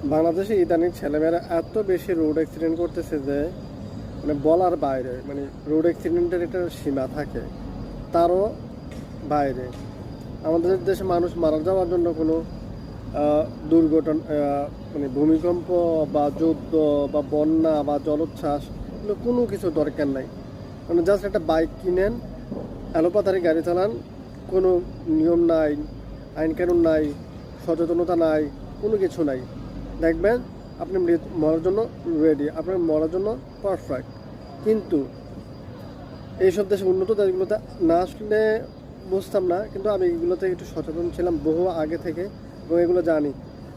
বাংলাদেশে ইদানিং ছেলেমেয়েরা এত বেশি রোড অ্যাক্সিডেন্ট করতেছে যে মানে বলার বাইরে, মানে রোড অ্যাক্সিডেন্টের একটা সীমা থাকে, তারও বাইরে। আমাদের দেশে মানুষ মারা যাওয়ার জন্য কোনো দুর্ঘটনা, মানে ভূমিকম্প বা যুদ্ধ বা বন্যা বা জলোচ্ছ্বাস, এগুলো কোনো কিছু দরকার নাই। মানে জাস্ট একটা বাইক কিনেন, এলোপাতারি গাড়ি চালান, কোনো নিয়ম নাই, আইন কানুন নাই, সচেতনতা নাই, কোনো কিছু নাই, দেখবেন আপনি মরার জন্য রেডি, আপনার মরার জন্য পারফেক্ট। কিন্তু এইসব দেশে উন্নত দেশগুলোতে না আসলে বুঝতাম না, কিন্তু আমি এগুলোতে একটু সচেতন ছিলাম বহু আগে থেকে এবং এগুলো জানি।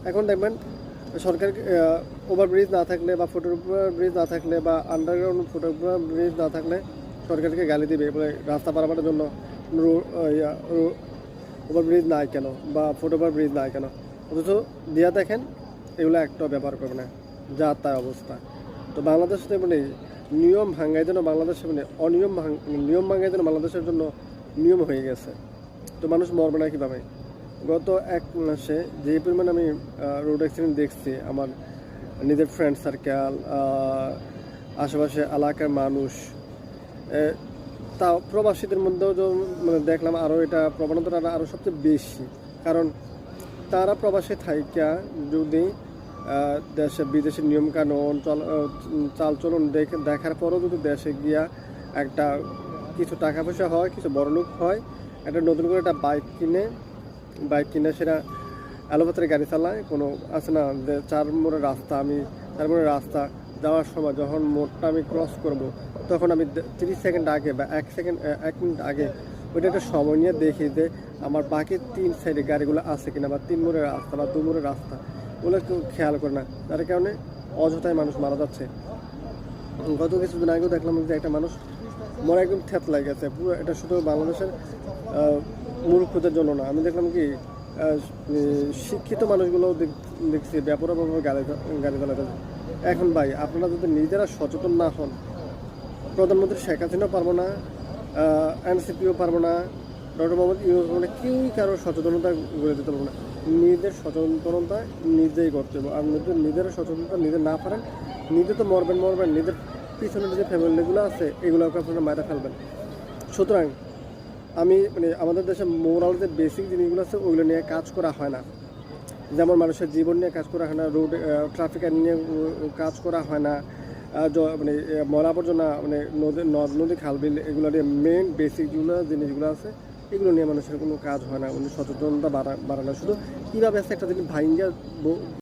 এখন দেখবেন সরকার ওভারব্রিজ না থাকলে বা ফুটওভার ব্রিজ না থাকলে বা আন্ডারগ্রাউন্ড ফুটওভার ব্রিজ না থাকলে সরকারকে গালি দিবে, বলে রাস্তা পারাপারের জন্য ওভারব্রিজ নাই কেন বা ফুটওভার ব্রিজ নাই কেন, অথচ দিয়া দেখেন এগুলো একটা ব্যবহার করবে না, যা তাই অবস্থা। তো বাংলাদেশে মানে নিয়ম ভাঙ্গাই জন্য বাংলাদেশে মানে নিয়ম ভাঙ্গাই জন্য বাংলাদেশের জন্য নিয়ম হয়ে গেছে। তো মানুষ মরবে না কীভাবে? গত এক মাসে যে পরিমাণ আমি রোড অ্যাক্সিডেন্ট দেখছি, আমার নিজের ফ্রেন্ড সার্কেল, আশেপাশে এলাকার মানুষ, তাও প্রবাসীদের মধ্যেও মানে দেখলাম আরও এটা প্রবণতাটা আরও সবচেয়ে বেশি। কারণ তারা প্রবাসে থাইকা যদি দেশে বিদেশের নিয়মকানুন চালচলন দেখার পরও যদি দেশে গিয়া একটা কিছু টাকা পয়সা হয়, কিছু বড়লোক হয়, একটা নতুন করে একটা বাইক কিনে সেটা এলোপাতারি গাড়ি চালায়, কোনো আছে না যে চার মোড়ের রাস্তা যাওয়ার সময় যখন মোড়টা আমি ক্রস করব, তখন আমি 30 সেকেন্ড আগে বা 1 মিনিট আগে ওইটা একটা সময় নিয়ে দেখি যে আমার বাকি 3 সাইডে গাড়িগুলো আছে কিনা, বা 3 মোড়ের রাস্তা বা 2 মোড়ের রাস্তা, ওগুলো কেউ খেয়াল করে না। তার কারণে অযথায় মানুষ মারা যাচ্ছে। গত কিছুদিন আগেও দেখলাম যে একটা মানুষ মনে একদম থেতলাই গেছে পুরো। এটা শুধু বাংলাদেশের মূর্খদের জন্য না, আমি দেখলাম কি শিক্ষিত মানুষগুলোও দেখছি ব্যাপকভাবে গাড়ি চালাতে। এখন ভাই, আপনারা যদি নিজেরা সচেতন না হন, প্রধানমন্ত্রী শেখ হাসিনাও পারবো না, এনসিপিও পারবো না, ডক্টর মোহাম্মদ ইউনূস পারবো না, কেউই কারোর সচেতনতা গড়ে দিতে পারবো না। নিজের সচেতনতা নিজেই করতে হবে। আর নিজের সচেতনতা নিজে না পারেন, নিজে তো মরবেন, নিজের পিছনে যে ফ্যামিলিগুলো আছে এগুলোকে আপনারা মারা ফেলবেন। সুতরাং আমি মানে আমাদের দেশে মোরাল যে বেসিক জিনিসগুলো আছে ওইগুলো নিয়ে কাজ করা হয় না। যেমন মানুষের জীবন নিয়ে কাজ করা হয় না, রোড ট্রাফিক আইন নিয়ে কাজ করা হয় না, মানে ময়লা আবর্জনা, মানে নদী খালবিল, এগুলো নিয়ে মেন বেসিক যেগুলো জিনিসগুলো আছে এগুলো নিয়ে মানুষের কোনো কাজ হয় না। সচেতনতা বাড়ানো, শুধু কীভাবে আছে একটা জিনিস ভাইঙ্গা